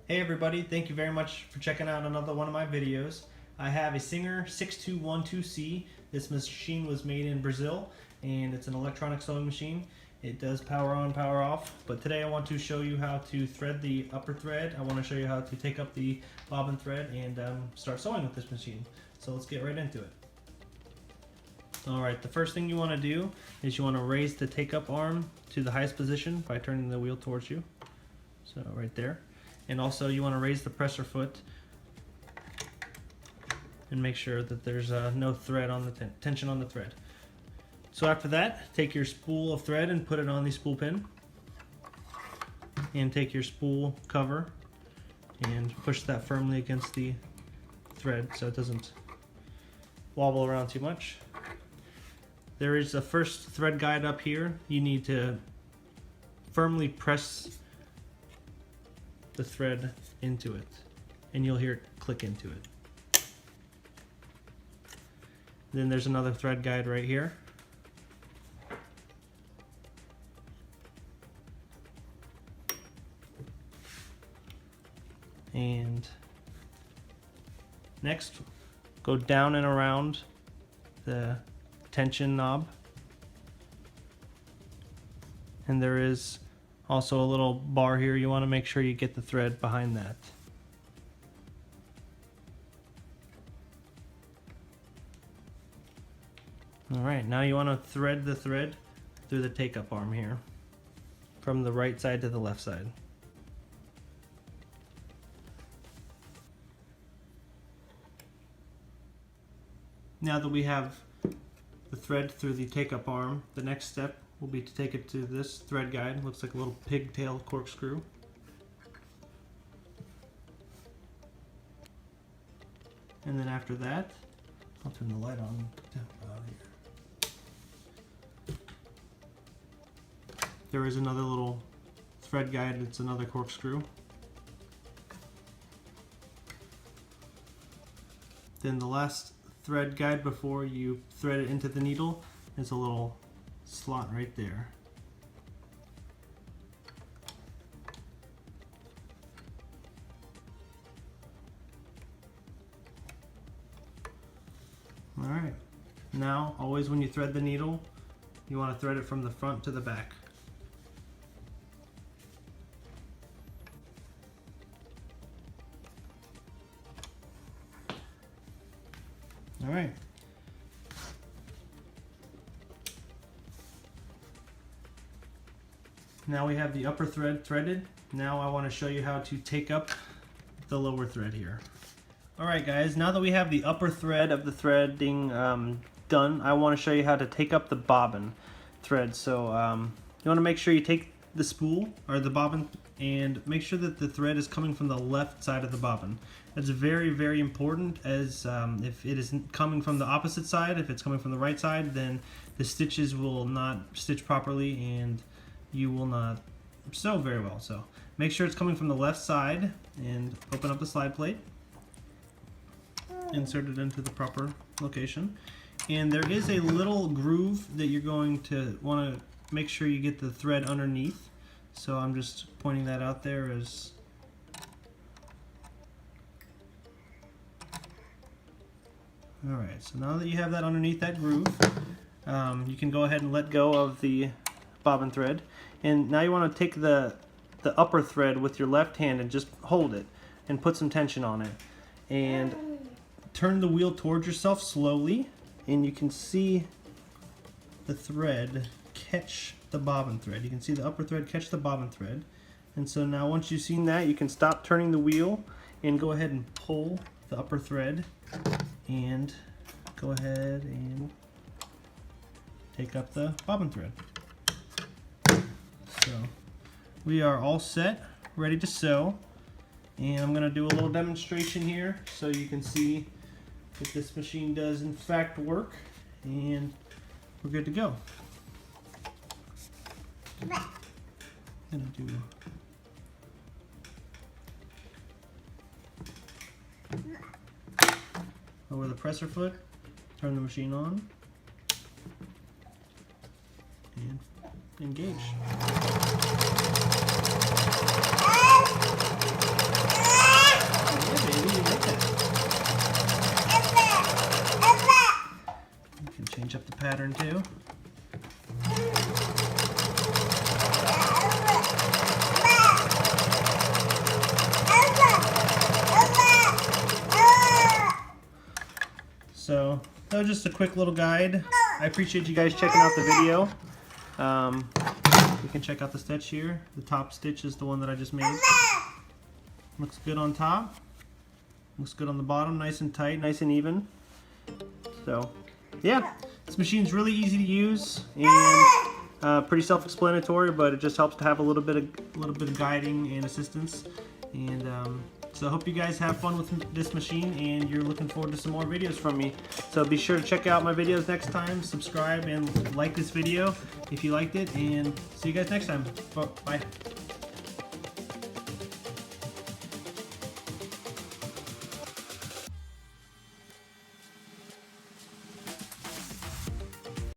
Hey everybody, thank you very much for checking out another one of my videos. I have a Singer 6212C. This machine was made in Brazil and it's an electronic sewing machine. It does power on, power off, but today I want to show you how to thread the upper thread. I want to show you how to take up the bobbin thread and start sewing with this machine. So let's get right into it. Alright, the first thing you want to do is you want to raise the take up arm to the highest position by turning the wheel towards you. So right there. And also you want to raise the presser foot and make sure that there's no thread on the tension on the thread. So after that, take your spool of thread and put it on the spool pin. And take your spool cover and push that firmly against the thread so it doesn't wobble around too much. There is a first thread guide up here. You need to firmly press the thread into it and you'll hear it click into it. Then there's another thread guide right here. And next, go down and around the tension knob. And there is also a little bar here. You want to make sure you get the thread behind that. Alright, now you want to thread the thread through the take-up arm here, from the right side to the left side. Now that we have the thread through the take-up arm, the next step will be to take it to this thread guide. Looks like a little pigtail corkscrew. And then after that, I'll turn the light on down here. There is another little thread guide. It's another corkscrew. Then the last thread guide before you thread it into the needle is a little slot right there. Alright, now always when you thread the needle, you want to thread it from the front to the back. Alright. Now we have the upper thread threaded. Now I want to show you how to take up the lower thread here. Alright guys, now that we have the upper thread of the threading done, I want to show you how to take up the bobbin thread. So you want to make sure you take the spool or the bobbin and make sure that the thread is coming from the left side of the bobbin. That's very, very important, as if it isn't coming from the opposite side, if it's coming from the right side, then the stitches will not stitch properly and you will not sew very well. So make sure it's coming from the left side and open up the slide plate. Insert it into the proper location. And there is a little groove that you're going to want to make sure you get the thread underneath. So I'm just pointing that out there as alright, so now that you have that underneath that groove, you can go ahead and let go of the bobbin thread. And now you want to take the upper thread with your left hand and just hold it and put some tension on it. And turn the wheel towards yourself slowly, and you can see the thread catch the bobbin thread. You can see the upper thread catch the bobbin thread. And so now once you've seen that, you can stop turning the wheel and go ahead and pull the upper thread and go ahead and take up the bobbin thread. So we are all set, ready to sew. And I'm going to do a little demonstration here so you can see that this machine does in fact work, and we're good to go. I'm going to do lower the presser foot, turn the machine on, and engage. pattern too. So that was just a quick little guide. I appreciate you guys checking out the video. You can check out the stitch here. The top stitch is the one that I just made. Looks good on top. Looks good on the bottom. Nice and tight, nice and even. So yeah, this machine's really easy to use and pretty self-explanatory, but it just helps to have a little bit of guiding and assistance. And so I hope you guys have fun with this machine and you're looking forward to some more videos from me. So be sure to check out my videos next time, subscribe and like this video if you liked it, and see you guys next time. Bye.